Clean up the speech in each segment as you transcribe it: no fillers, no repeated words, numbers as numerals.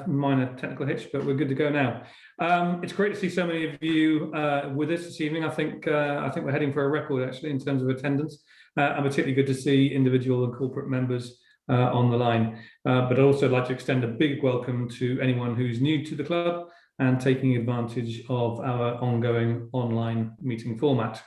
minor technical hitch, but we're good to go now. It's great to see so many of you with us this evening. I think we're heading for a record actually in terms of attendance, and particularly good to see individual and corporate members on the line. But I'd also like to extend a big welcome to anyone who's new to the club and taking advantage of our ongoing online meeting format.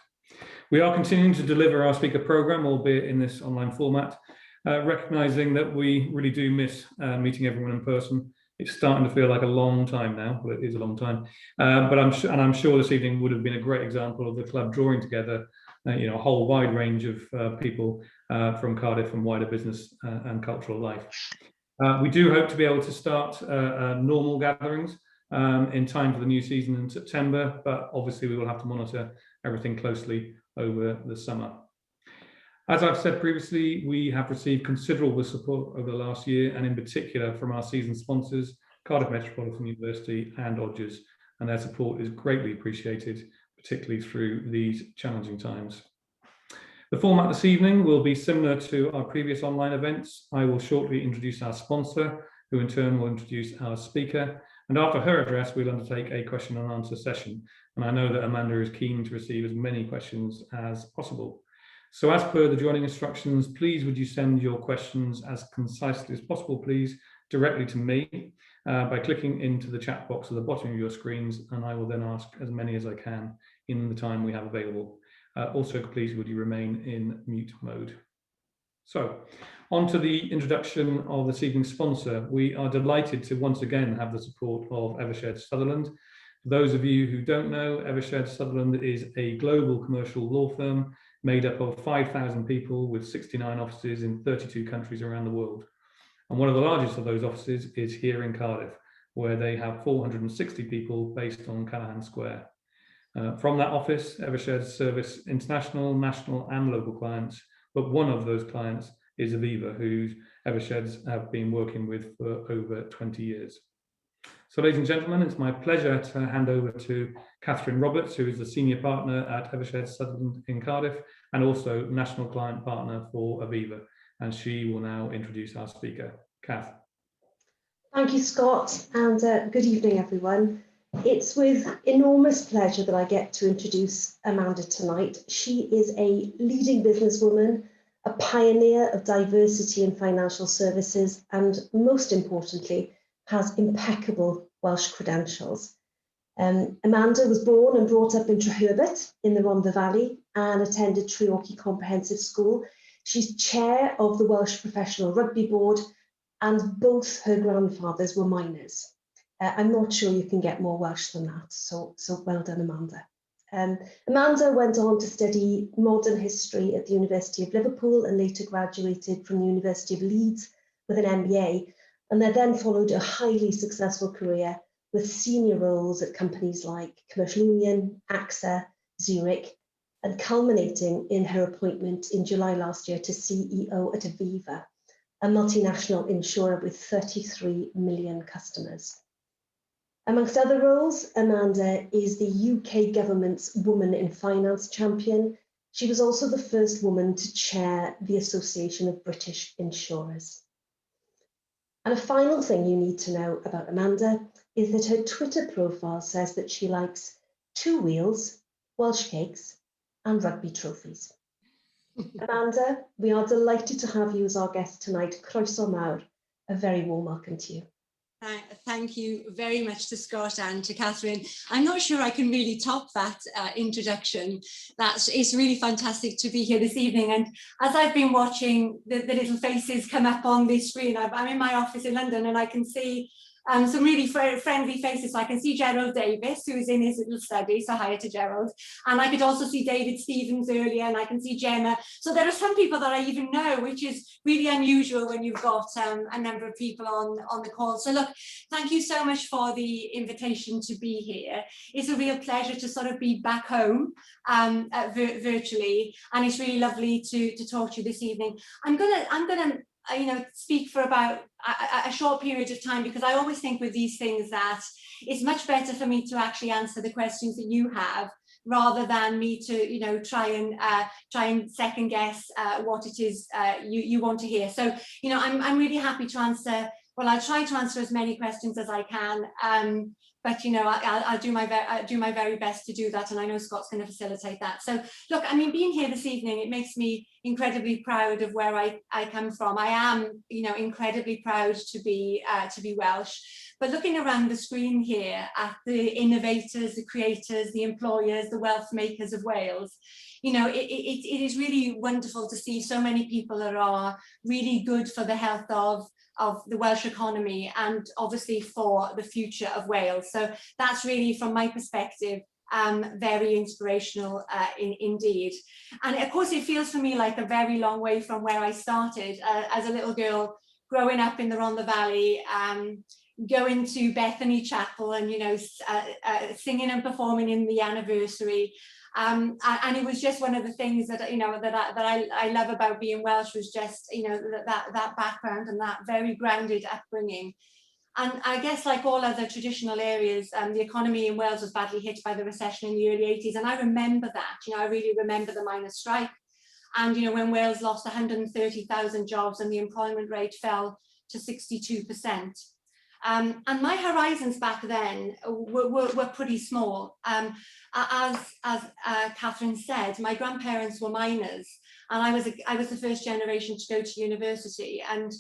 We are continuing to deliver our speaker programme, albeit in this online format, recognising that we really do miss meeting everyone in person. It's starting to feel like a long time now. Well, it is a long time, but I'm sure this evening would have been a great example of the club drawing together, a whole wide range of people from Cardiff and wider business and cultural life. We do hope to be able to start normal gatherings in time for the new season in September, but obviously we will have to monitor everything closely over the summer. As I've said previously, we have received considerable support over the last year, and in particular from our season sponsors, Cardiff Metropolitan University and Odgers, and their support is greatly appreciated, particularly through these challenging times. The format this evening will be similar to our previous online events. I will shortly introduce our sponsor, who in turn will introduce our speaker, and after her address, we'll undertake a question and answer session. And I know that Amanda is keen to receive as many questions as possible. So as per the joining instructions, please would you send your questions as concisely as possible, please, directly to me by clicking into the chat box at the bottom of your screens, and I will then ask as many as I can in the time we have available. Also, please would you remain in mute mode. So, on to the introduction of this evening's sponsor. We are delighted to once again have the support of Evershed Sutherland. For those of you who don't know, Evershed Sutherland is a global commercial law firm made up of 5,000 people with 69 offices in 32 countries around the world. And one of the largest of those offices is here in Cardiff, where they have 460 people based on Callaghan Square. From that office, Evershed service international, national and local clients, but one of those clients is Aviva, who Eversheds have been working with for over 20 years. So ladies and gentlemen, it's my pleasure to hand over to Catherine Roberts, who is the Senior Partner at Evershed Sutherland in Cardiff and also National Client Partner for Aviva. And she will now introduce our speaker. Kath. Thank you, Scott, and good evening, everyone. It's with enormous pleasure that I get to introduce Amanda tonight. She is a leading businesswoman, a pioneer of diversity in financial services, and most importantly, has impeccable Welsh credentials. Amanda was born and brought up in Treherbert in the Rhondda Valley and attended Treorchy Comprehensive School. She's chair of the Welsh Professional Rugby Board, and both her grandfathers were miners. I'm not sure you can get more Welsh than that, so well done, Amanda. Amanda went on to study modern history at the University of Liverpool and later graduated from the University of Leeds with an MBA, and there then followed a highly successful career with senior roles at companies like Commercial Union, AXA, Zurich, and culminating in her appointment in July last year to CEO at Aviva, a multinational insurer with 33 million customers. Amongst other roles, Amanda is the UK government's Woman in Finance champion. She was also the first woman to chair the Association of British Insurers. And a final thing you need to know about Amanda is that her Twitter profile says that she likes 2 wheels, Welsh cakes, and rugby trophies. Amanda, we are delighted to have you as our guest tonight. Croeso mawr, a very warm welcome to you. Thank you very much to Scott and to Catherine. I'm not sure I can really top that introduction. It's really fantastic to be here this evening. And as I've been watching the little faces come up on the screen, I'm in my office in London and I can see some really friendly faces. So I can see Gerald Davis, who is in his little study, so hi to Gerald. And I could also see David Stevens earlier, and I can see Gemma. So there are some people that I even know, which is really unusual when you've got a number of people on the call. So look, thank you so much for the invitation to be here. It's a real pleasure to sort of be back home virtually, and it's really lovely to talk to you this evening. I'm gonna speak for about a short period of time, because I always think with these things that it's much better for me to actually answer the questions that you have rather than me to try and second guess what it is you want to hear. So I'm really happy to answer Well, I'll try to answer as many questions as I can. But you know, I'll do my very best to do that, and I know Scott's going to facilitate that. So, look, I mean, being here this evening, it makes me incredibly proud of where I come from. I am, you know, incredibly proud to be Welsh. But looking around the screen here at the innovators, the creators, the employers, the wealth makers of Wales, you know, it is really wonderful to see so many people that are really good for the health of the Welsh economy and obviously for the future of Wales. So that's really, from my perspective, very inspirational indeed. And of course, it feels for me like a very long way from where I started as a little girl growing up in the Rhondda Valley, going to Bethany Chapel and, you know, singing and performing in the anniversary. And it was just one of the things that, you know, that I love about being Welsh, was just, you know, that background and that very grounded upbringing. And I guess, like all other traditional areas, the economy in Wales was badly hit by the recession in the early 80s. And I remember that, you know, I really remember the miners' strike. And, you know, when Wales lost 130,000 jobs and the employment rate fell to 62%. And my horizons back then were pretty small. As Catherine said, my grandparents were miners, and I was the first generation to go to university. And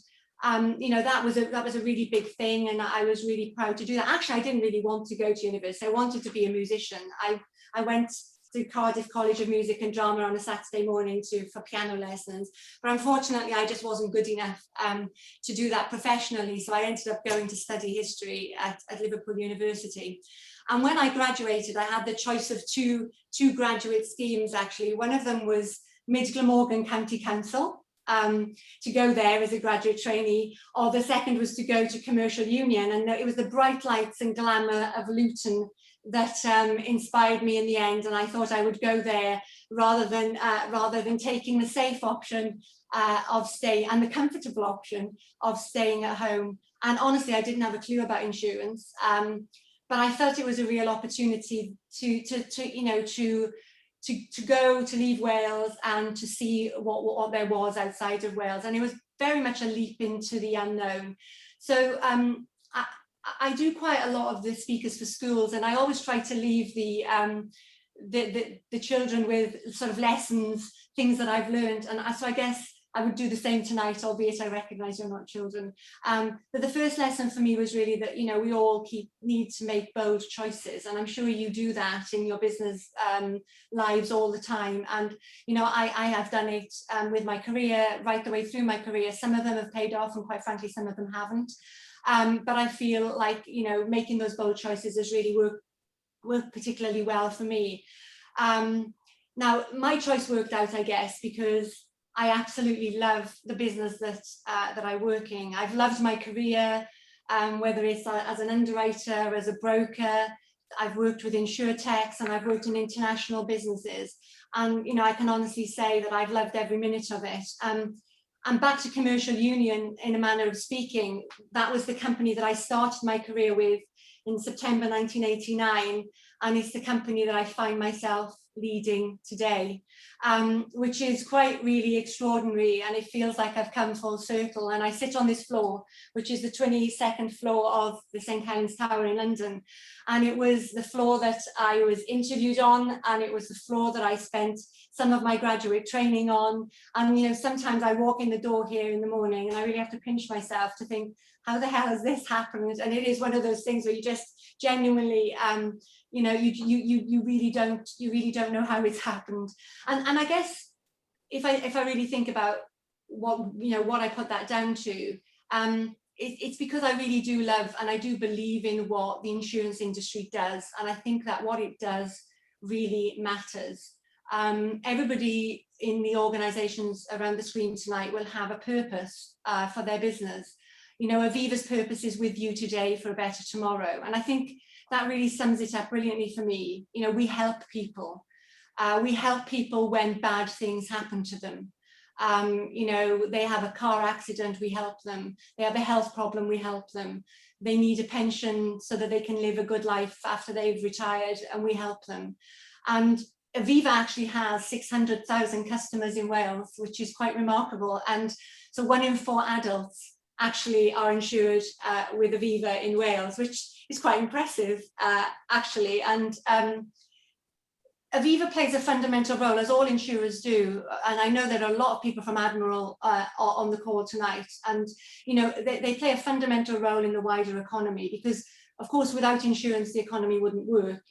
you know, that was a really big thing, and I was really proud to do that. Actually, I didn't really want to go to university. I wanted to be a musician. I went to Cardiff College of Music and Drama on a Saturday morning for piano lessons, but unfortunately I just wasn't good enough to do that professionally, so I ended up going to study history at Liverpool University. And when I graduated, I had the choice of two graduate schemes actually. One of them was Mid Glamorgan County Council, to go there as a graduate trainee, or the second was to go to Commercial Union, and it was the bright lights and glamour of Luton that inspired me in the end, and I thought I would go there rather than taking the safe option of staying, and the comfortable option of staying at home. And honestly, I didn't have a clue about insurance, but I felt it was a real opportunity to go to leave Wales and to see what there was outside of Wales, and it was very much a leap into the unknown. So I do quite a lot of the speakers for schools, and I always try to leave the children with sort of lessons, things that I've learned, and so I guess I would do the same tonight, albeit I recognise you're not children. But the first lesson for me was really that, you know, we all need to make bold choices, and I'm sure you do that in your business lives all the time. And, you know, I have done it with my career, right the way through my career. Some of them have paid off, and quite frankly, some of them haven't. But I feel like, you know, making those bold choices has really worked particularly well for me. Now, my choice worked out, I guess, because I absolutely love the business that I work in. I've loved my career, whether it's as an underwriter, as a broker. I've worked with insurtechs, and I've worked in international businesses. And, you know, I can honestly say that I've loved every minute of it. And back to Commercial Union, in a manner of speaking, that was the company that I started my career with in September 1989, and it's the company that I find myself leading today, which is quite really extraordinary, and it feels like I've come full circle. And I sit on this floor, which is the 22nd floor of the St. Helens Tower in London, and it was the floor that I was interviewed on, and it was the floor that I spent some of my graduate training on. And, you know, sometimes I walk in the door here in the morning and I really have to pinch myself to think, how the hell has this happened? And it is one of those things where you just genuinely, you know, you really don't know how it's happened. And I guess if I really think about what I put that down to, it's because I really do love and I do believe in what the insurance industry does, and I think that what it does really matters. Everybody in the organisations around the screen tonight will have a purpose for their business. You know, Aviva's purpose is with you today for a better tomorrow, and I think that really sums it up brilliantly for me. You know, we help people. We help people when bad things happen to them. You know, they have a car accident, we help them. They have a health problem, we help them. They need a pension so that they can live a good life after they've retired, and we help them. And Aviva actually has 600,000 customers in Wales, which is quite remarkable. And so 1 in 4 adults actually are insured with Aviva in Wales, which is quite impressive, actually. And Aviva plays a fundamental role, as all insurers do, and I know there are a lot of people from Admiral on the call tonight, and they play a fundamental role in the wider economy, because of course without insurance the economy wouldn't work.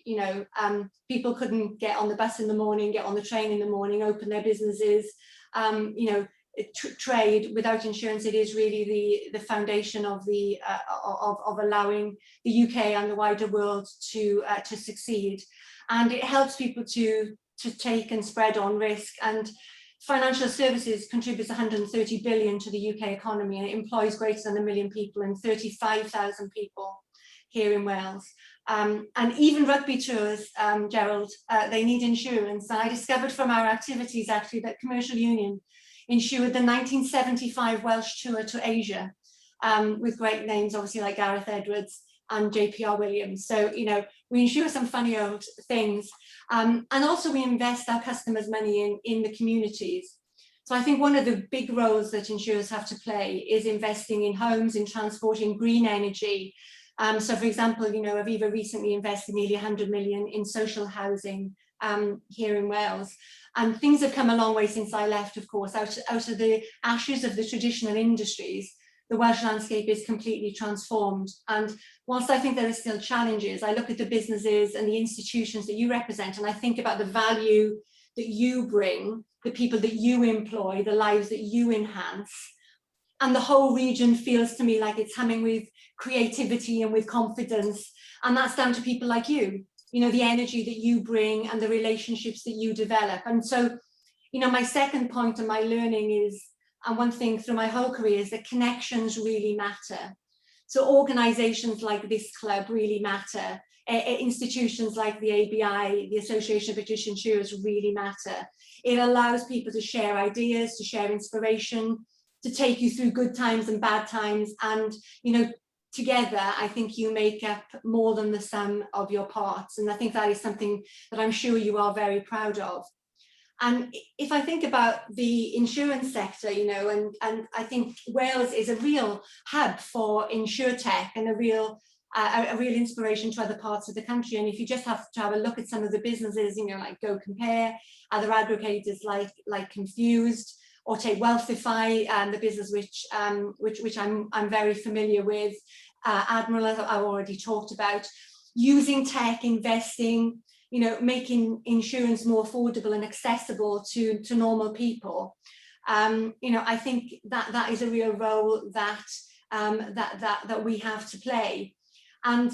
People couldn't get on the bus in the morning, get on the train in the morning, open their businesses, trade. Without insurance, it is really the foundation of the of allowing the UK and the wider world to succeed. And it helps people to take and spread on risk. And financial services contributes 130 billion to the UK economy, and it employs greater than 1 million people and 35,000 people here in Wales. And even rugby tours, Gerald, they need insurance. And I discovered from our activities actually that Commercial Union insured the 1975 Welsh tour to Asia, with great names obviously like Gareth Edwards and JPR Williams. So, we insure some funny old things. And also we invest our customers' money in the communities. So I think one of the big roles that insurers have to play is investing in homes, in transporting green energy. So for example, Aviva recently invested nearly 100 million in social housing here in Wales. And things have come a long way since I left, of course. Out of the ashes of the traditional industries, the Welsh landscape is completely transformed. And whilst I think there are still challenges, I look at the businesses and the institutions that you represent, and I think about the value that you bring, the people that you employ, the lives that you enhance. And the whole region feels to me like it's humming with creativity and with confidence. And that's down to people like you, the energy that you bring and the relationships that you develop. And so, my second point of my learning is, and one thing through my whole career, is that connections really matter. So organizations like this club really matter. Institutions like the ABI, the Association of British Insurers, really matter. It allows people to share ideas, to share inspiration, to take you through good times and bad times. And, together, I think you make up more than the sum of your parts. And I think that is something that I'm sure you are very proud of. And if I think about the insurance sector, and I think Wales is a real hub for insurtech and a real inspiration to other parts of the country. And if you just have to have a look at some of the businesses, like Go Compare, other aggregators like Confused, or take Wealthify, the business which I'm very familiar with, Admiral, as I've already talked about, using tech, investing, making insurance more affordable and accessible to normal people. I think that is a real role that we have to play. And,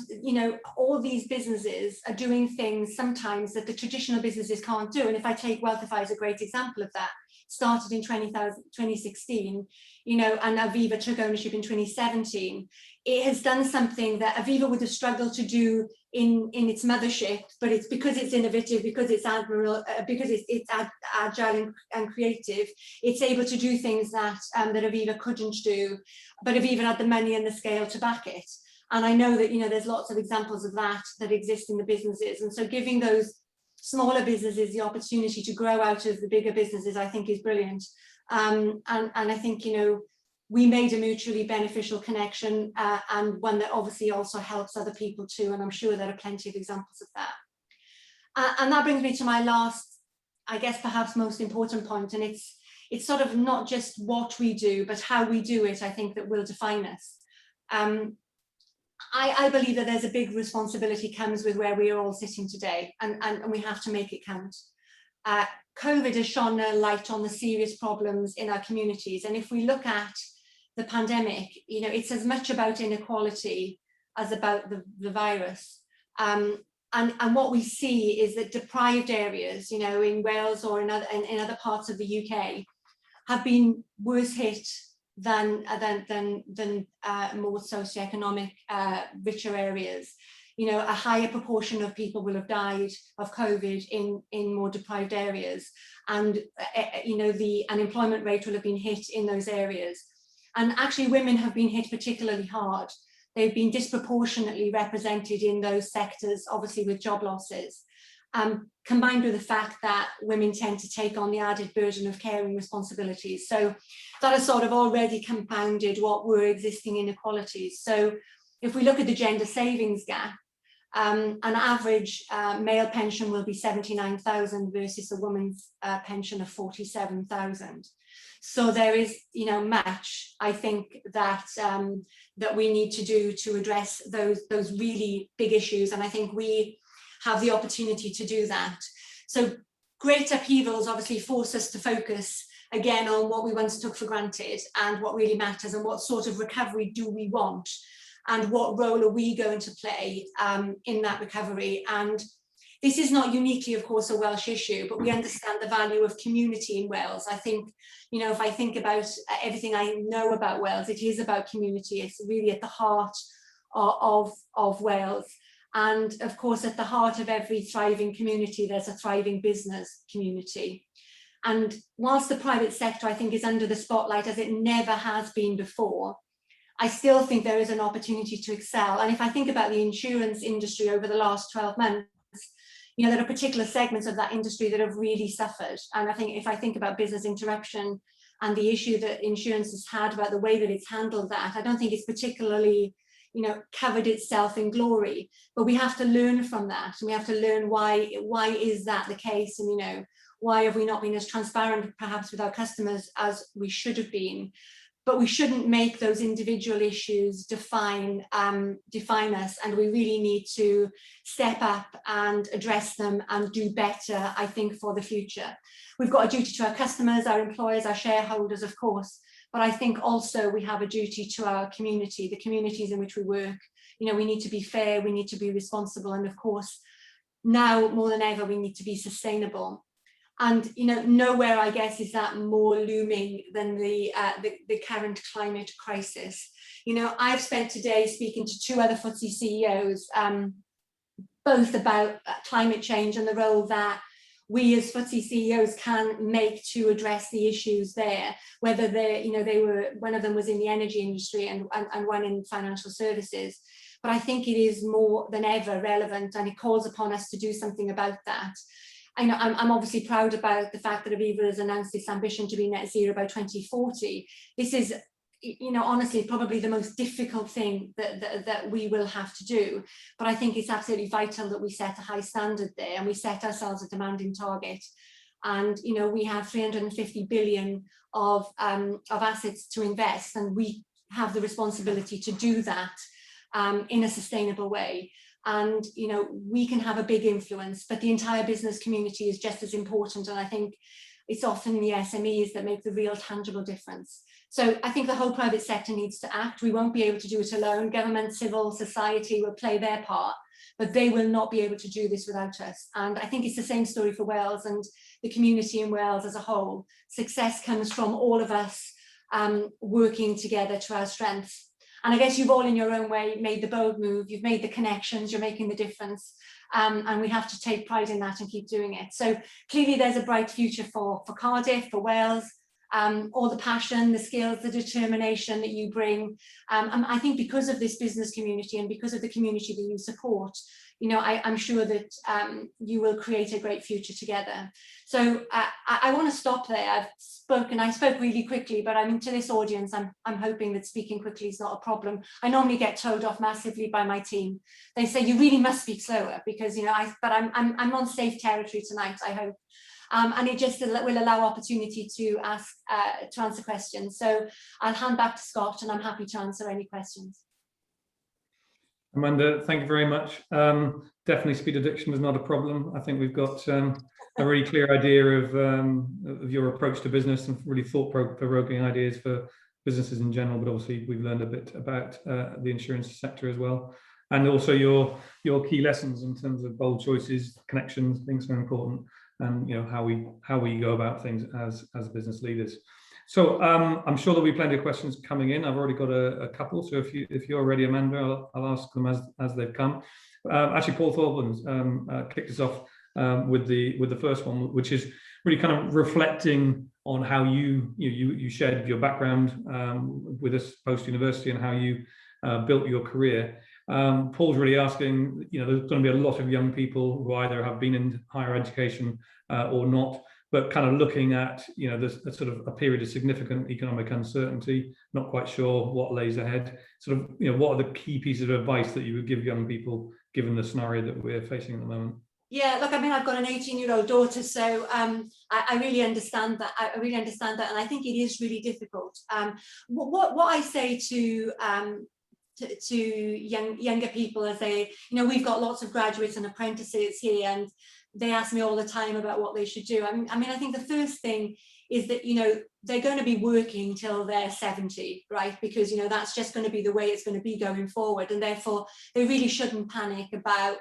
all these businesses are doing things sometimes that the traditional businesses can't do. And if I take Wealthify as a great example of that, started in 2016, and Aviva took ownership in 2017. It has done something that Aviva would have struggled to do in its mothership, but it's because it's innovative, because it's Admiral, because it's agile and creative, it's able to do things that Aviva couldn't do, but Aviva had the money and the scale to back it. And I know that, there's lots of examples of that exist in the businesses. And so giving those smaller businesses the opportunity to grow out of the bigger businesses, I think is brilliant. And I think, we made a mutually beneficial connection, and one that obviously also helps other people too. And I'm sure there are plenty of examples of that. And that brings me to my last, I guess, perhaps most important point. And it's sort of not just what we do, but how we do it, I think, that will define us. I believe that there's a big responsibility comes with where we are all sitting today, and we have to make it count. COVID has shone a light on the serious problems in our communities. And if we look at the pandemic, it's as much about inequality as about the virus. And what we see is that deprived areas, in Wales or in other parts of the UK, have been worse hit than more socioeconomic, richer areas. A higher proportion of people will have died of COVID in more deprived areas, and the unemployment rate will have been hit in those areas. And actually, women have been hit particularly hard. They've been disproportionately represented in those sectors, obviously with job losses. combined with the fact that women tend to take on the added burden of caring responsibilities. So that has sort of already compounded what were existing inequalities. So if we look at the gender savings gap, an average male pension will be 79,000 versus a woman's pension of 47,000. So there is, much, I think, that that we need to do to address those really big issues, and I think we have the opportunity to do that. So great upheavals obviously force us to focus again on what we once took for granted and what really matters, and what sort of recovery do we want, and what role are we going to play in that recovery. And this is not uniquely, of course, a Welsh issue, but we understand the value of community in Wales. I think, if I think about everything I know about Wales, it is about community. It's really at the heart of Wales. And of course, at the heart of every thriving community, there's a thriving business community. And whilst the private sector, I think, is under the spotlight as it never has been before, I still think there is an opportunity to excel. And if I think about the insurance industry over the last 12 months, there are particular segments of that industry that have really suffered. And I think if I think about business interruption and the issue that insurance has had about the way that it's handled that, I don't think it's particularly, covered itself in glory. But we have to learn from that, and we have to learn why is that the case, and why have we not been as transparent perhaps with our customers as we should have been. But we shouldn't make those individual issues define us, and we really need to step up and address them and do better, I think, for the future. We've got a duty to our customers, our employers, our shareholders, of course, but I think also we have a duty to our community, the communities in which we work. We need to be fair, we need to be responsible, and of course, now more than ever, we need to be sustainable. And nowhere, I guess, is that more looming than the current climate crisis. I've spent today speaking to two other FTSE CEOs, both about climate change and the role that we as FTSE CEOs can make to address the issues there. Whether they were, one of them was in the energy industry and one in financial services. But I think it is more than ever relevant, and it calls upon us to do something about that. I'm obviously proud about the fact that Aviva has announced this ambition to be net zero by 2040. This is, honestly, probably the most difficult thing that we will have to do. But I think it's absolutely vital that we set a high standard there, and we set ourselves a demanding target. And, we have 350 billion of assets to invest, and we have the responsibility to do that in a sustainable way. And we can have a big influence, but the entire business community is just as important, and I think it's often the SMEs that make the real tangible difference. So I think the whole private sector needs to act. We won't be able to do it alone. Government, civil society will play their part, but they will not be able to do this without us. And I think it's the same story for Wales and the community in Wales as a whole. Success comes from all of us working together to our strengths. And I guess you've all in your own way made the bold move, you've made the connections, you're making the difference, and we have to take pride in that and keep doing it. So clearly there's a bright future for Cardiff, for Wales, all the passion, the skills, the determination that you bring. And I think because of this business community and because of the community that you support, I'm sure that you will create a great future together. So I want to stop there. I spoke really quickly, but to this audience, I'm hoping that speaking quickly is not a problem. I normally get told off massively by my team. They say, you really must speak slower, because, but I'm on safe territory tonight, I hope. And it just will allow opportunity to answer questions. So I'll hand back to Scott, and I'm happy to answer any questions. Amanda, thank you very much. Definitely speed addiction is not a problem. I think we've got a really clear idea of your approach to business and really thought-provoking ideas for businesses in general, but obviously we've learned a bit about the insurance sector as well. And also your key lessons in terms of bold choices, connections, things so important, and how we go about things as business leaders. So I'm sure there'll be plenty of questions coming in. I've already got a couple. So if you're ready, Amanda, I'll ask them as they've come. Actually, Paul Thorburn kicked us off with the first one, which is really kind of reflecting on how you shared your background with us post university and how you built your career. Paul's really asking, there's going to be a lot of young people who either have been in higher education or not, but kind of looking at, there's sort of a period of significant economic uncertainty, not quite sure what lays ahead. Sort of, what are the key pieces of advice that you would give young people, given the scenario that we're facing at the moment? Yeah, look, I mean, I've got an 18-year-old daughter, so I really understand that. I really understand that, and I think it is really difficult. What I say to younger people as we've got lots of graduates and apprentices here, and they ask me all the time about what they should do. I mean, I think the first thing is that, they're going to be working till they're 70, right? Because, that's just going to be the way it's going to be going forward. And therefore, they really shouldn't panic about,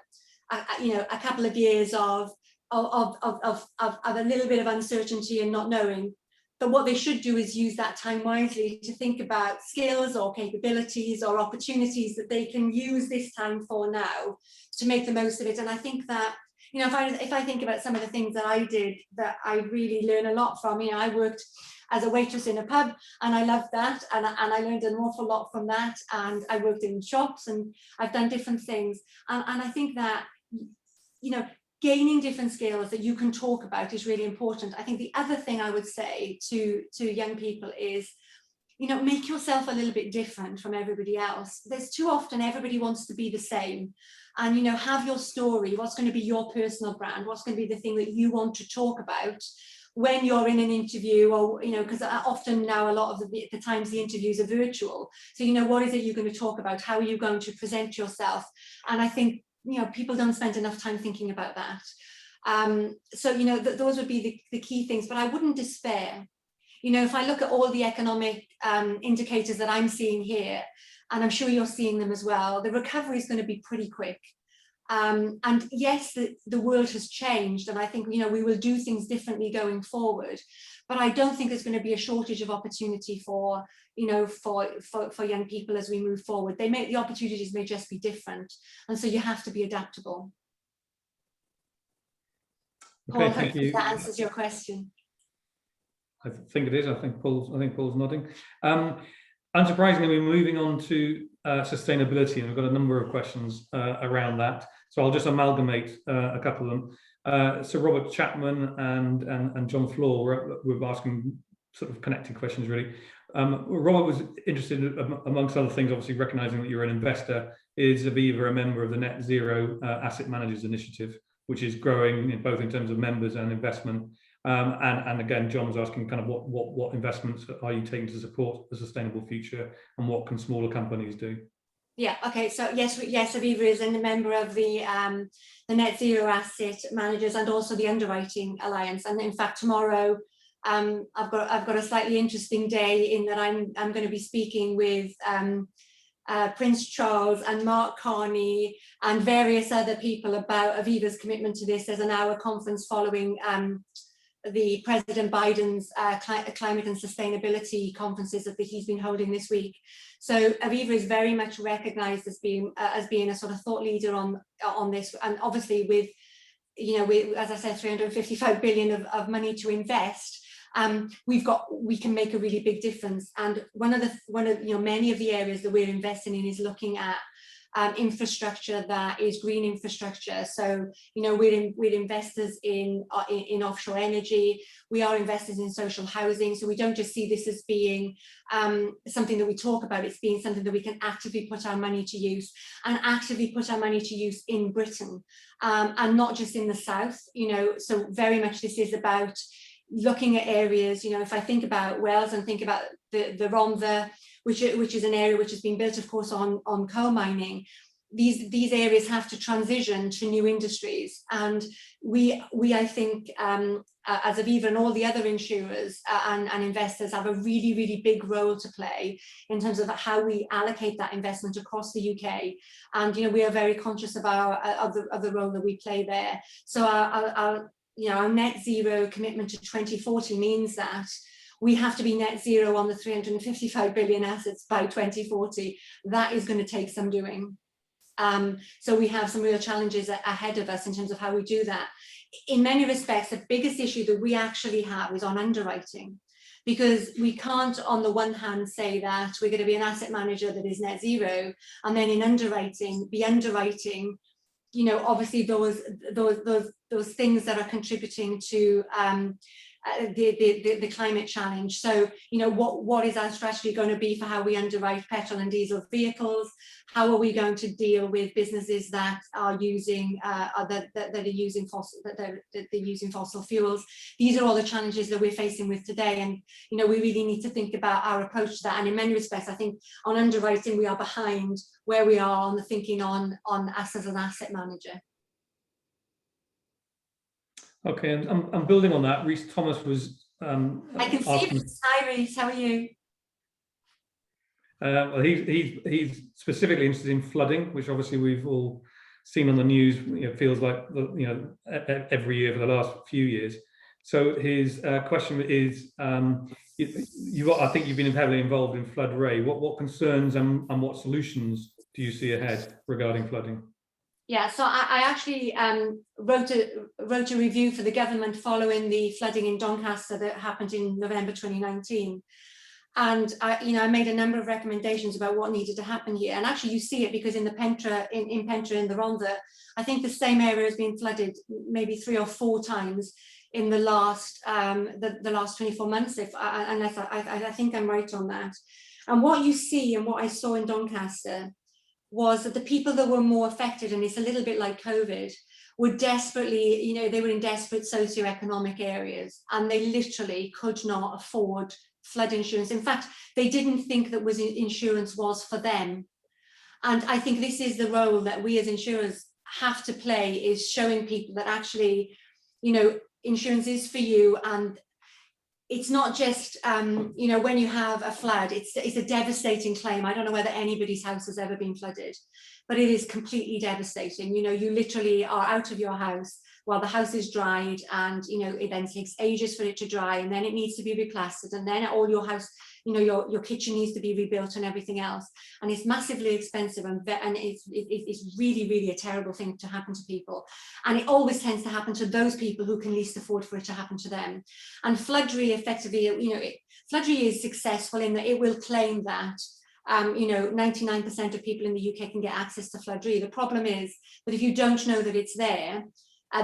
a couple of years of a little bit of uncertainty and not knowing. But what they should do is use that time wisely to think about skills or capabilities or opportunities that they can use this time for now to make the most of it. And I think that, if I think about some of the things that I did that I really learn a lot from, I worked as a waitress in a pub, and I loved that, and I learned an awful lot from that. And I worked in shops, and I've done different things. And I think that, gaining different skills that you can talk about is really important. I think the other thing I would say to young people is, make yourself a little bit different from everybody else. There's too often everybody wants to be the same. And, have your story, what's going to be your personal brand, what's going to be the thing that you want to talk about when you're in an interview, or, because often now a lot of the times the interviews are virtual. So, what is it you're going to talk about? How are you going to present yourself? And I think, people don't spend enough time thinking about that. So, those would be the key things, but I wouldn't despair. If I look at all the economic indicators that I'm seeing here, and I'm sure you're seeing them as well, the recovery is going to be pretty quick. And yes, the world has changed, and I think, we will do things differently going forward. But I don't think there's going to be a shortage of opportunity for young people as we move forward. The opportunities may just be different, and so you have to be adaptable. Okay, Paul, thank you. That answers your question. I think it is. I think Paul's nodding. Unsurprisingly, we're moving on to sustainability, and we've got a number of questions around that. So I'll just amalgamate a couple of them. So Robert Chapman and John Floor were asking sort of connected questions, really. Robert was interested, amongst other things, obviously recognising that you're an investor. Is Aviva a member of the Net Zero Asset Managers Initiative, which is growing both in terms of members and investment? And again, John was asking kind of what investments are you taking to support a sustainable future, and what can smaller companies do? Yeah, okay, so yes, Aviva is a member of the Net Zero Asset Managers and also the Underwriting Alliance. And in fact, tomorrow I've got a slightly interesting day in that I'm going to be speaking with Prince Charles and Mark Carney and various other people about Aviva's commitment to this. There's an hour conference following the President Biden's climate and sustainability conferences that he's been holding this week. So Aviva is very much recognised as being a sort of thought leader on this, and obviously with as I said, 355 billion of money to invest. We can make a really big difference. And one of many of the areas that we're investing in is looking at infrastructure that is green infrastructure. So we're investors in offshore energy. We are investors in social housing. So we don't just see this as being something that we talk about. It's being something that we can actively put our money to use, and actively put our money to use in Britain, and not just in the south. So very much this is about looking at areas. If I think about Wales and think about the Rhondda, which is an area which has been built, of course, on coal mining. These areas have to transition to new industries, and we I think as Aviva and all the other insurers and investors have a really, really big role to play in terms of how we allocate that investment across the UK. And we are very conscious of the role that we play there. So our net zero commitment to 2040 means that we have to be net zero on the 355 billion assets by 2040. That is going to take some doing. So we have some real challenges ahead of us in terms of how we do that. In many respects, the biggest issue that we actually have is on underwriting. because we can't on the one hand say that we're going to be an asset manager that is net zero, and then in underwriting be underwriting, you know, obviously those things that are contributing to the climate challenge. So, you know, what is our strategy going to be for how we underwrite petrol and diesel vehicles? How are we going to deal with businesses that are using that are using fossil fuels? These are all the challenges that we're facing with today, and you know, we really need to think about our approach to that. And in many respects, I think on underwriting we are behind where we are on the thinking on us as an asset manager. Okay, and I'm building on that. Rhys Thomas was I can see you. Hi Rhys, how are you? Well, he's specifically interested in flooding, which obviously we've all seen on the news. You know, feels like, you know, every year for the last few years. So his question is, I think you've been heavily involved in flood Ray. What concerns and what solutions do you see ahead regarding flooding? Yeah, so I actually wrote a review for the government following the flooding in Doncaster that happened in November 2019. And I made a number of recommendations about what needed to happen here. And actually you see it because in the Pentra, in Pentra in the Rhondda, I think the same area has been flooded maybe 3 or 4 times in the last the last 24 months, unless I think I'm right on that. And what you see and what I saw in Doncaster was that the people that were more affected, and it's a little bit like COVID, were desperately, you know, they were in desperate socioeconomic areas, and they literally could not afford flood insurance. In fact, they didn't think that insurance was for them. And I think this is the role that we as insurers have to play, is showing people that actually, you know, insurance is for you. And it's not just, you know, when you have a flood, it's a devastating claim. I don't know whether anybody's house has ever been flooded, but it is completely devastating. You know, you literally are out of your house while the house is dried, and, you know, it then takes ages for it to dry, and then it needs to be replastered, and then all your house, you know, your kitchen needs to be rebuilt and everything else. And it's massively expensive, and it's really, really a terrible thing to happen to people. And it always tends to happen to those people who can least afford for it to happen to them. And Floodry effectively, you know, Floodry is successful in that it will claim that, you know, 99% of people in the UK can get access to Floodry. The problem is that if you don't know that it's there,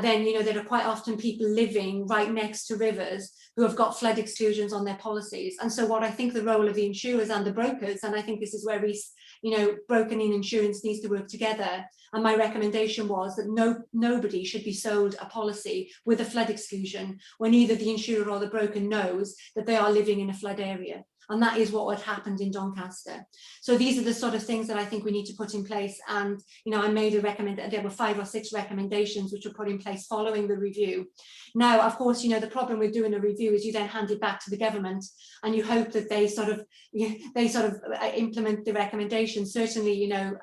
then, you know, there are quite often people living right next to rivers who have got flood exclusions on their policies. And so what I think the role of the insurers and the brokers, and I think this is where you know, broking in insurance needs to work together. And my recommendation was that nobody should be sold a policy with a flood exclusion when either the insurer or the broker knows that they are living in a flood area. And that is what had happened in Doncaster. So these are the sort of things that I think we need to put in place. And, you know, I made there were 5 or 6 recommendations which were put in place following the review. Now, of course, you know, the problem with doing a review is you then hand it back to the government and you hope that they sort of implement the recommendations. Certainly, you know,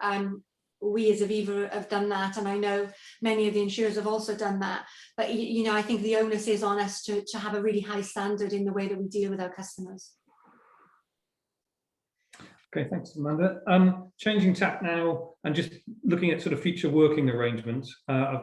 we as Aviva have done that, and I know many of the insurers have also done that. But, you know, I think the onus is on us to have a really high standard in the way that we deal with our customers. Okay, thanks, Amanda. Changing tack now and just looking at sort of future working arrangements. I've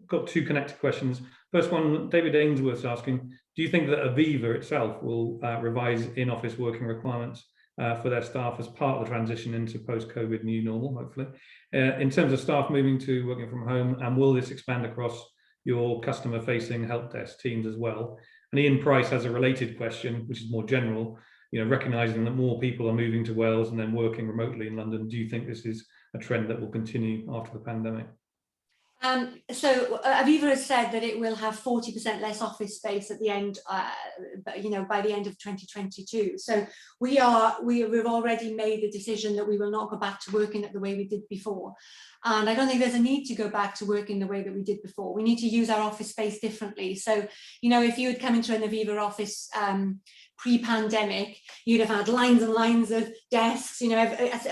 got 2 connected questions. First one, David Ainsworth's asking, do you think that Aviva itself will revise in-office working requirements for their staff as part of the transition into post-COVID new normal, hopefully, in terms of staff moving to working from home, and will this expand across your customer-facing help desk teams as well? And Ian Price has a related question, which is more general. You know, recognising that more people are moving to Wales and then working remotely in London, do you think this is a trend that will continue after the pandemic? So Aviva has said that it will have 40% less office space at the end, you know, by the end of 2022. So we've already made the decision that we will not go back to working at the way we did before. And I don't think there's a need to go back to working the way that we did before. We need to use our office space differently. So, you know, if you had come into an Aviva office pre-pandemic, you'd have had lines and lines of desks, you know,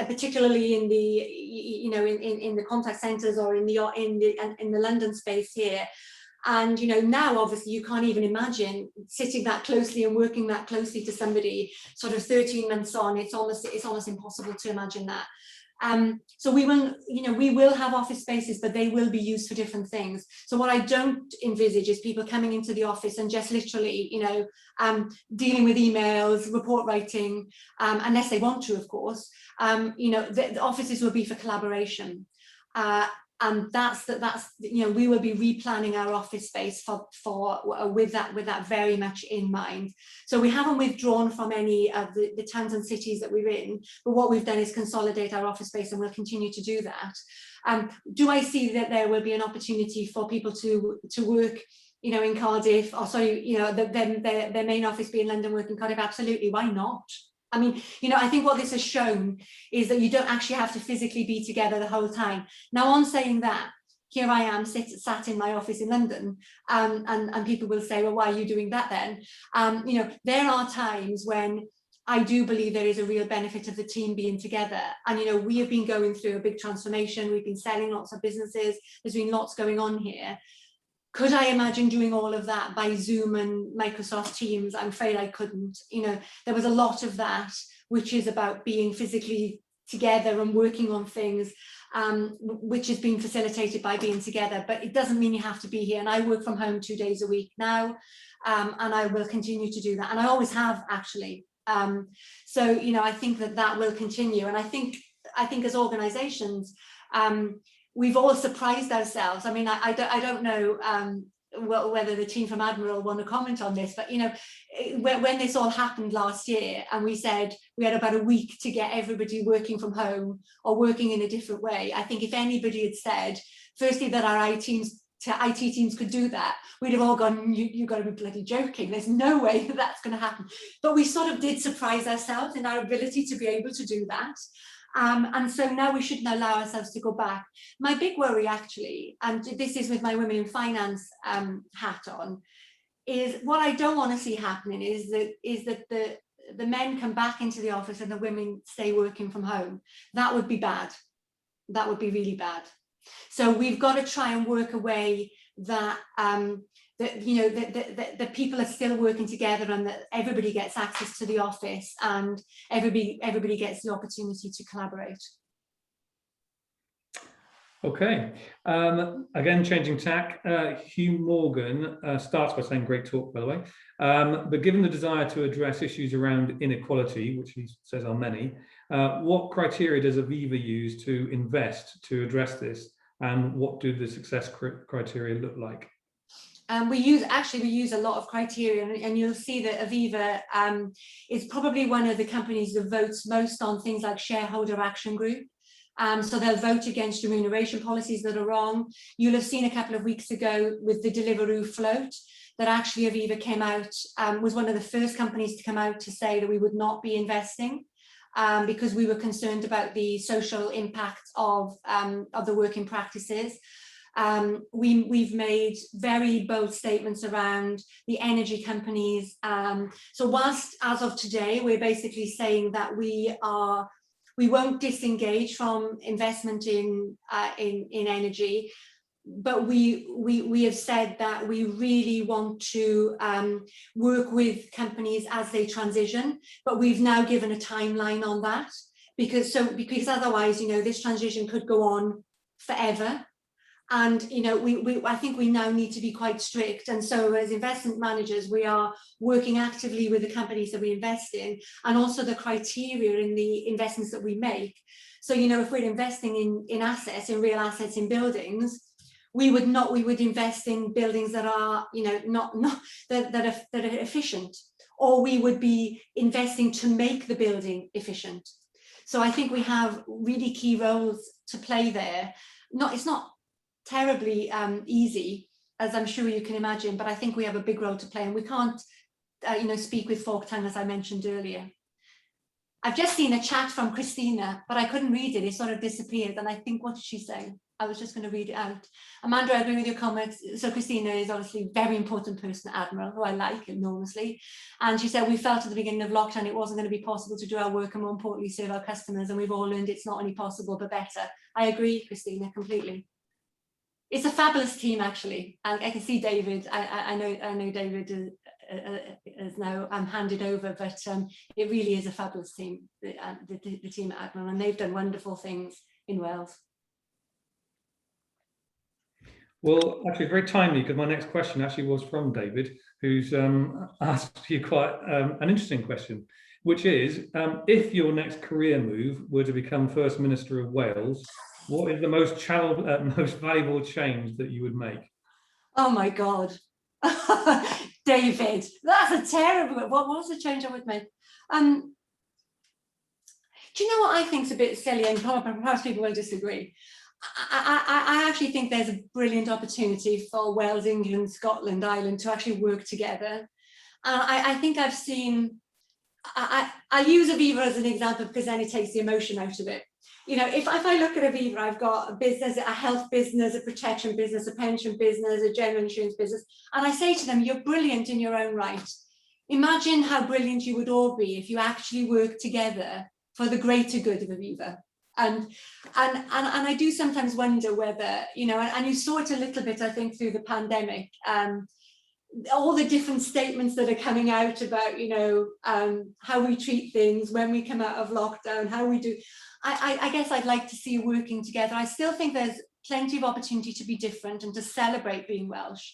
particularly in the, you know, in the contact centres or in the London space here. And, you know, now obviously you can't even imagine sitting that closely and working that closely to somebody sort of 13 months on. It's almost impossible to imagine that. So we will have office spaces, but they will be used for different things. So what I don't envisage is people coming into the office and just literally, dealing with emails, report writing, unless they want to, of course. The offices will be for collaboration. And we will be replanning our office space with that very much in mind. So we haven't withdrawn from any of the towns and cities that we're in, but what we've done is consolidate our office space, and we'll continue to do that. Do I see that there will be an opportunity for people to work, in Cardiff, or sorry, their main office be in London, work in Cardiff? Absolutely, why not? I mean, I think what this has shown is that you don't actually have to physically be together the whole time. Now, on saying that, here I am sat in my office in London, and people will say, well, why are you doing that then? There are times when I do believe there is a real benefit of the team being together. And, we have been going through a big transformation. We've been selling lots of businesses. There's been lots going on here. Could I imagine doing all of that by Zoom and Microsoft Teams? I'm afraid I couldn't. There was a lot of that, which is about being physically together and working on things, which is being facilitated by being together. But it doesn't mean you have to be here. And I work from home 2 days a week now, and I will continue to do that. And I always have, actually. So, I think that will continue. And I think as organisations, we've all surprised ourselves. I mean, I don't know whether the team from Admiral want to comment on this, but when this all happened last year, and we said we had about a week to get everybody working from home or working in a different way, I think if anybody had said, firstly, that our IT teams could do that, we'd have all gone, you've got to be bloody joking. There's no way that's going to happen. But we sort of did surprise ourselves in our ability to be able to do that. And so now we shouldn't allow ourselves to go back. My big worry, actually, and this is with my Women in Finance hat on, is what I don't want to see happening is that the men come back into the office and the women stay working from home. That would be bad. That would be really bad. So we've got to try and work a way that that people are still working together, and that everybody gets access to the office, and everybody gets the opportunity to collaborate. Okay, again, changing tack, Hugh Morgan starts by saying, great talk, by the way, but given the desire to address issues around inequality, which he says are many, what criteria does Aviva use to invest to address this, and what do the success criteria look like? We use a lot of criteria, and you'll see that Aviva is probably one of the companies that votes most on things like shareholder action group. So they'll vote against remuneration policies that are wrong. You'll have seen a couple of weeks ago with the Deliveroo float that actually Aviva came out, was one of the first companies to come out to say that we would not be investing because we were concerned about the social impact of the working practices. We've made very bold statements around the energy companies. So whilst as of today, we're basically saying that we won't disengage from investment in energy, but we have said that we really want to work with companies as they transition, but we've now given a timeline on that because otherwise, this transition could go on forever. And I think we now need to be quite strict. And so as investment managers, we are working actively with the companies that we invest in, and also the criteria in the investments that we make. So if we're investing in assets, in real assets, in buildings, we would invest in buildings that are that are efficient, or we would be investing to make the building efficient. So I think we have really key roles to play there. It's not terribly easy, as I'm sure you can imagine, but I think we have a big role to play, and we can't speak with forked tongue, as I mentioned earlier. I've just seen a chat from Christina, but I couldn't read it. It sort of disappeared, and I think, what did she say? I was just going to read it out. Amanda, I agree with your comments. So Christina is obviously a very important person at Admiral, who I like enormously. And she said, we felt at the beginning of lockdown it wasn't going to be possible to do our work and more importantly serve our customers, and we've all learned it's not only possible but better. I agree, Christina, completely. It's a fabulous team, actually. I can see David. I know David is now handed over, but it really is a fabulous team, the team at Admiral, and they've done wonderful things in Wales. Well, actually, very timely, because my next question actually was from David, who's asked you quite an interesting question, which is, if your next career move were to become First Minister of Wales, what is the most valuable change that you would make? Oh my God. David, that's a terrible, what was the change I would make? Do you know what I think is a bit silly, and perhaps people will disagree? I actually think there's a brilliant opportunity for Wales, England, Scotland, Ireland to actually work together. I think I've seen, I use Aviva as an example because then it takes the emotion out of it. You know, if I look at Aviva, I've got a business, a health business, a protection business, a pension business, a general insurance business, and I say to them, you're brilliant in your own right. Imagine how brilliant you would all be if you actually worked together for the greater good of Aviva. And I do sometimes wonder whether, you know, and you saw it a little bit, I think, through the pandemic, all the different statements that are coming out about, you know, how we treat things when we come out of lockdown, how we do. I guess I'd like to see working together. I still think there's plenty of opportunity to be different and to celebrate being Welsh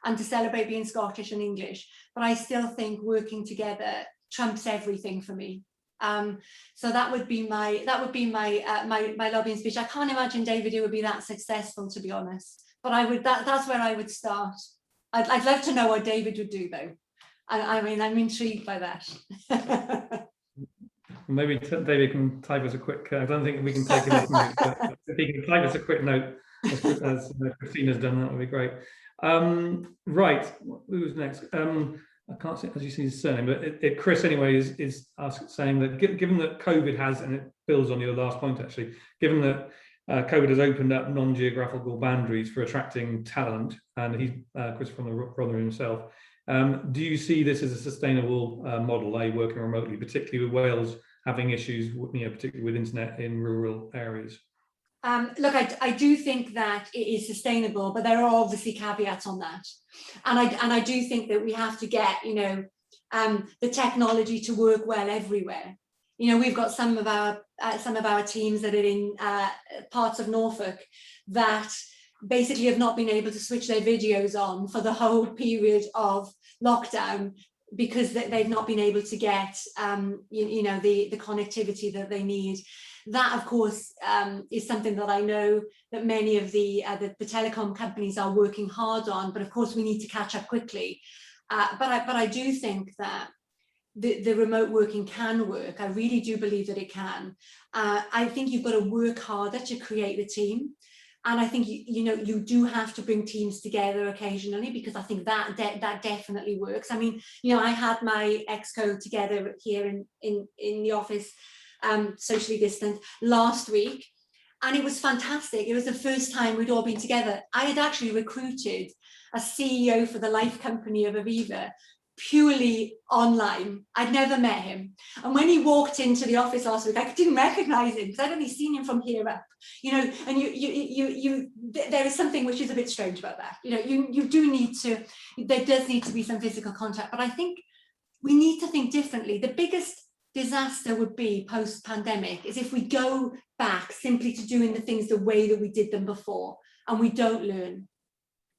and to celebrate being Scottish and English. But I still think working together trumps everything for me. So that would be my my lobbying speech. I can't imagine, David, it would be that successful, to be honest. But I would that's where I would start. I'd love to know what David would do, though. I mean, I'm intrigued by that. Maybe David can type us a quick. I don't think we can take enough notes, but if he can type us a quick note, as Christina's done, that would be great. Right, who's next? I can't see, as you see his surname, but Chris anyway is saying that given that COVID has, and it builds on your last point actually, given that COVID has opened up non-geographical boundaries for attracting talent, and he's Chris from the brother himself. Do you see this as a sustainable model, working remotely, particularly with Wales having issues, you know, particularly with internet in rural areas? Look, I do think that it is sustainable, but there are obviously caveats on that. And I do think that we have to get, you know, the technology to work well everywhere. You know, we've got some of our teams that are in parts of Norfolk that basically have not been able to switch their videos on for the whole period of lockdown because they've not been able to get, you know, the connectivity that they need. That, of course, is something that I know that many of the telecom companies are working hard on, but of course we need to catch up quickly. But I do think that the remote working can work. I really do believe that it can. I think you've got to work harder to create the team. And I think, you know, you do have to bring teams together occasionally, because I think that definitely works. I mean, you know, I had my exco together here in the office, socially distant, last week, and it was fantastic. It was the first time we'd all been together. I had actually recruited a CEO for the life company of Aviva purely online. I'd never met him, and when he walked into the office last week, I didn't recognize him because I'd only seen him from here up, you know. And you there is something which is a bit strange about that. You know, you do need to, there does need to be some physical contact, but I think we need to think differently. The biggest disaster would be post-pandemic is if we go back simply to doing the things the way that we did them before and we don't learn.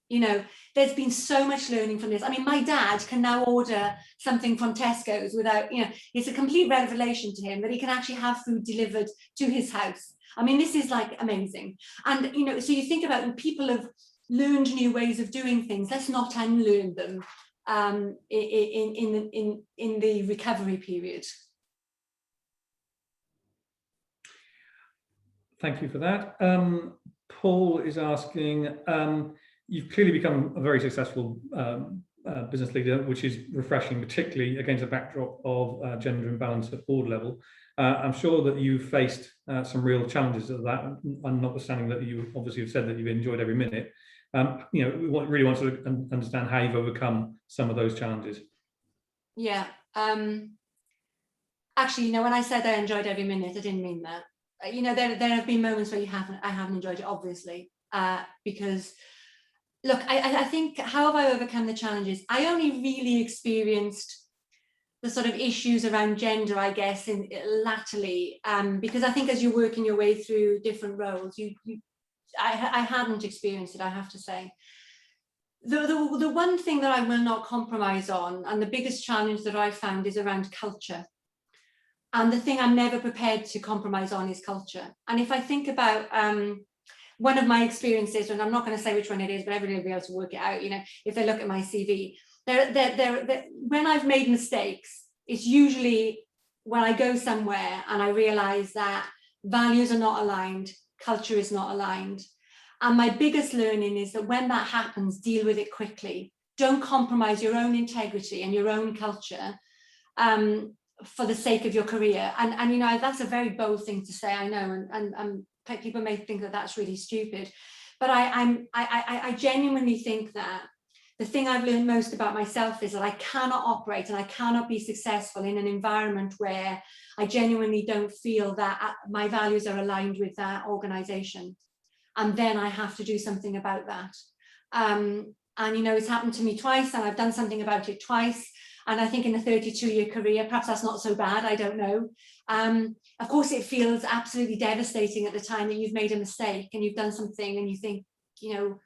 You know, there's been so much learning from this. I mean, my dad can now order something from Tesco's without, you know, it's a complete revelation to him that he can actually have food delivered to his house. I mean, this is like amazing. And, you know, so you think about when people have learned new ways of doing things, let's not unlearn them in the recovery period. Thank you for that. Paul is asking, you've clearly become a very successful business leader, which is refreshing, particularly against a backdrop of gender imbalance at board level. I'm sure that you've faced some real challenges of that, and notwithstanding that you obviously have said that you've enjoyed every minute. You know, we really want to understand how you've overcome some of those challenges. Yeah. Actually, you know, when I said I enjoyed every minute, I didn't mean that. You know, there have been moments where I haven't enjoyed it, obviously, because look, I think, how have I overcome the challenges? I only really experienced the sort of issues around gender, I guess, latterly, because I think as you're working your way through different roles, I hadn't experienced it, I have to say. The one thing that I will not compromise on, and the biggest challenge that I've found, is around culture. And the thing I'm never prepared to compromise on is culture. And if I think about one of my experiences, and I'm not going to say which one it is, but everybody will be able to work it out, you know, if they look at my CV. When I've made mistakes, it's usually when I go somewhere and I realize that values are not aligned, culture is not aligned. And my biggest learning is that when that happens, deal with it quickly. Don't compromise your own integrity and your own culture for the sake of your career. And you know, that's a very bold thing to say, I know, and people may think that that's really stupid, but I genuinely think that the thing I've learned most about myself is that I cannot operate and I cannot be successful in an environment where I genuinely don't feel that my values are aligned with that organisation. And then I have to do something about that. And, you know, it's happened to me twice, and I've done something about it twice. And I think in a 32-year career, perhaps that's not so bad, I don't know. Of course, it feels absolutely devastating at the time that you've made a mistake and you've done something and you think, you know,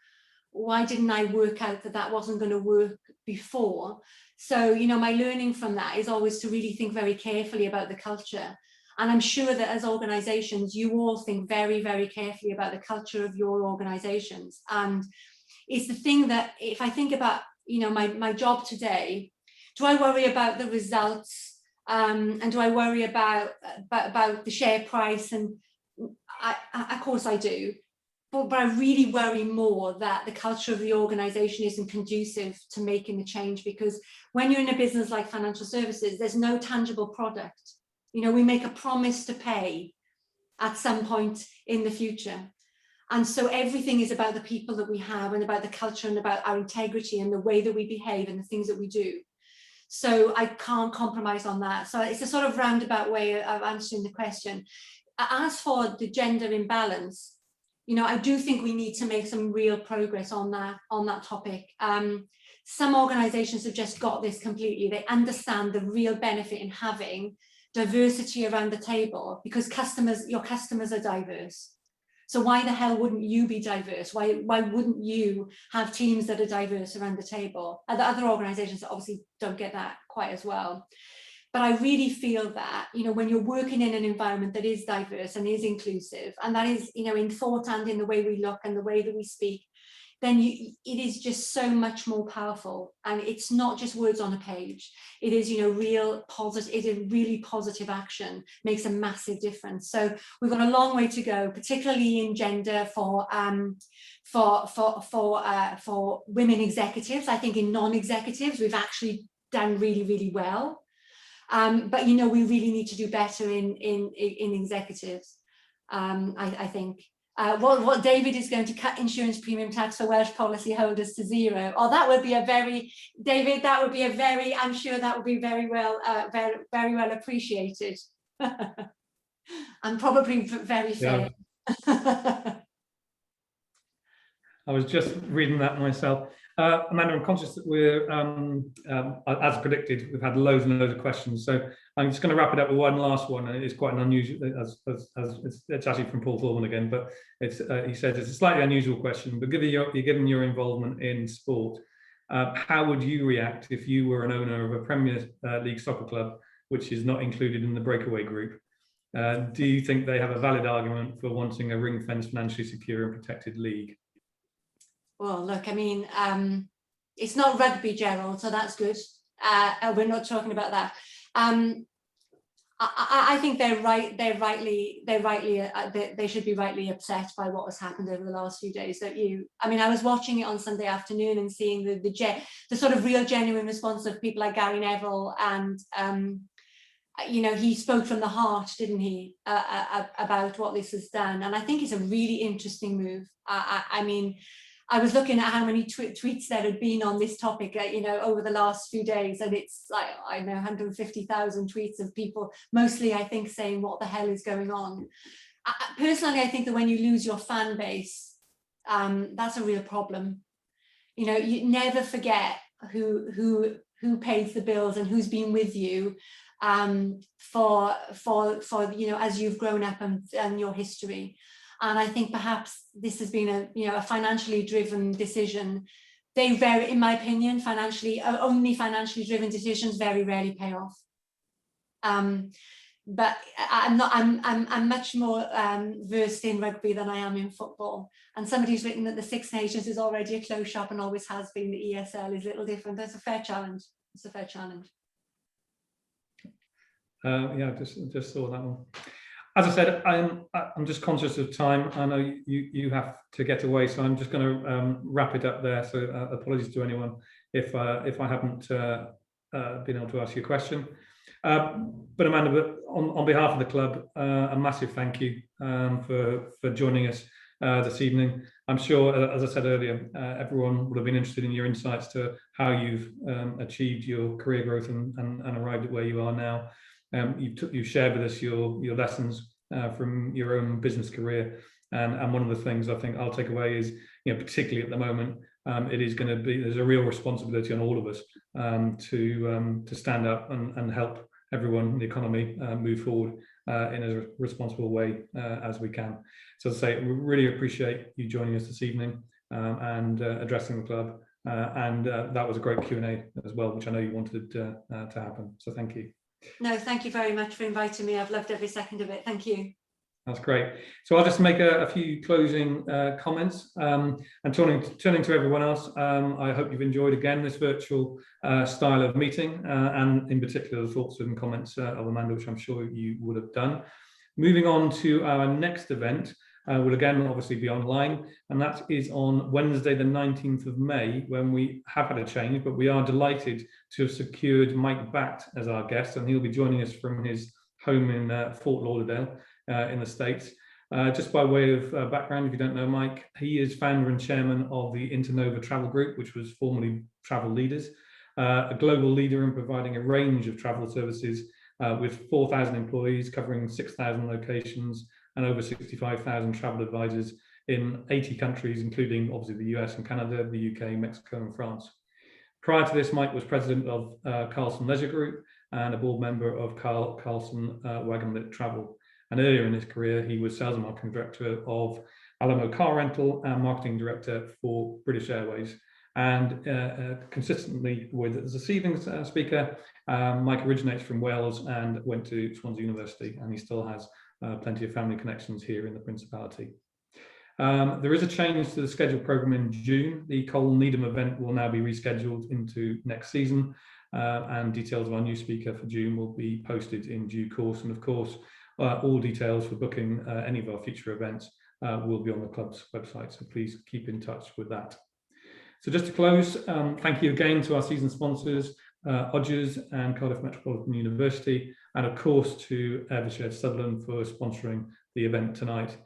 why didn't I work out that that wasn't going to work before? So, you know, my learning from that is always to really think very carefully about the culture. And I'm sure that as organizations, you all think very, very carefully about the culture of your organizations. And it's the thing that, if I think about, you know, my job today, do I worry about the results? And do I worry about the share price? And of course I do. But I really worry more that the culture of the organisation isn't conducive to making the change, because when you're in a business like financial services, there's no tangible product. You know, we make a promise to pay at some point in the future. And so everything is about the people that we have and about the culture and about our integrity and the way that we behave and the things that we do. So I can't compromise on that. So it's a sort of roundabout way of answering the question. As for the gender imbalance, you know, I do think we need to make some real progress on that topic. Some organizations have just got this completely. They understand the real benefit in having diversity around the table, because your customers are diverse. So why the hell wouldn't you be diverse? Why wouldn't you have teams that are diverse around the table? And the other organizations obviously don't get that quite as well. But I really feel that, you know, when you're working in an environment that is diverse and is inclusive, and that is, you know, in thought and in the way we look and the way that we speak, then it is just so much more powerful. And it's not just words on a page. It is, you know, real positive, it is really positive action, makes a massive difference. So we've got a long way to go, particularly in gender for women executives. I think in non-executives, we've actually done really, really well. But, you know, we really need to do better in executives, I think. What David is going to cut insurance premium tax for Welsh policy holders to zero. Oh, that would be a very, David, that would be a very, I'm sure that would be very well appreciated. And probably very fair. Yeah. I was just reading that myself. Amanda, I'm conscious that we're, as predicted, we've had loads and loads of questions. So I'm just going to wrap it up with one last one. It's quite an unusual, it's actually from Paul Thorman again, but he says it's a slightly unusual question, but given your involvement in sport, how would you react if you were an owner of a Premier League soccer club, which is not included in the breakaway group? Do you think they have a valid argument for wanting a ring-fenced, financially secure and protected league? Well, look, I mean, it's not rugby, Gerald, so that's good. We're not talking about that. I think they're right. They should be rightly upset by what has happened over the last few days. I mean, I was watching it on Sunday afternoon and seeing the sort of real, genuine response of people like Gary Neville, and you know, he spoke from the heart, didn't he, about what this has done. And I think it's a really interesting move. I mean, I was looking at how many tweets there had been on this topic, you know, over the last few days, and it's like, I know, 150,000 tweets of people, mostly, I think, saying what the hell is going on. Personally, I think that when you lose your fan base, that's a real problem. you know, you never forget who pays the bills and who's been with you for you know, as you've grown up and your history. And I think perhaps this has been a financially driven decision. They very, in my opinion, only financially driven decisions very rarely pay off. But I'm much more versed in rugby than I am in football. And somebody's written that the Six Nations is already a closed shop and always has been. The ESL is a little different. That's a fair challenge. It's a fair challenge. Yeah, just saw that one. As I said, I'm just conscious of time. I know you have to get away, so I'm just going to wrap it up there. So apologies to anyone if I haven't been able to ask you a question. But Amanda, on behalf of the club, a massive thank you for joining us this evening. I'm sure, as I said earlier, everyone would have been interested in your insights to how you've achieved your career growth and arrived at where you are now. You've shared with us your lessons from your own business career, and one of the things I think I'll take away is, you know, particularly at the moment, it is going to be, there's a real responsibility on all of us to stand up and help everyone in the economy move forward in a responsible way as we can. So as I say, we really appreciate you joining us this evening and addressing the club, and that was a great Q&A as well, which I know you wanted to happen. So thank you. No, thank you very much for inviting me. I've loved every second of it. Thank you. That's great. So I'll just make a few closing comments, and turning to everyone else. I hope you've enjoyed again this virtual style of meeting, and in particular the thoughts and comments of Amanda, which I'm sure you would have done. Moving on to our next event, will again obviously be online, and that is on Wednesday the 19th of May, when we have had a change, but we are delighted to have secured Mike Batt as our guest, and he'll be joining us from his home in Fort Lauderdale in the States. Just by way of background, if you don't know Mike, he is founder and chairman of the Internova Travel Group, which was formerly Travel Leaders, a global leader in providing a range of travel services with 4,000 employees covering 6,000 locations and over 65,000 travel advisors in 80 countries, including obviously the US and Canada, the UK, Mexico and France. Prior to this, Mike was president of Carlson Leisure Group and a board member of Carlson Wagonlit Travel. And earlier in his career, he was sales and marketing director of Alamo Car Rental and marketing director for British Airways. And consistently as a CVing speaker, Mike originates from Wales and went to Swansea University, and he still has plenty of family connections here in the Principality. There is a change to the scheduled programme in June. The Cole Needham event will now be rescheduled into next season, and details of our new speaker for June will be posted in due course. And of course, all details for booking any of our future events will be on the club's website, so please keep in touch with that. So just to close, thank you again to our season sponsors, Odgers and Cardiff Metropolitan University, and of course to Evershed Sutherland for sponsoring the event tonight.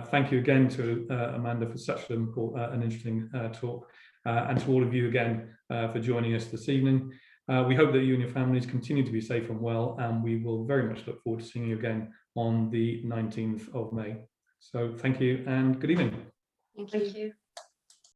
Thank you again to Amanda for such an interesting talk, and to all of you again for joining us this evening. We hope that you and your families continue to be safe and well, and we will very much look forward to seeing you again on the 19th of May. So thank you and good evening. Thank you.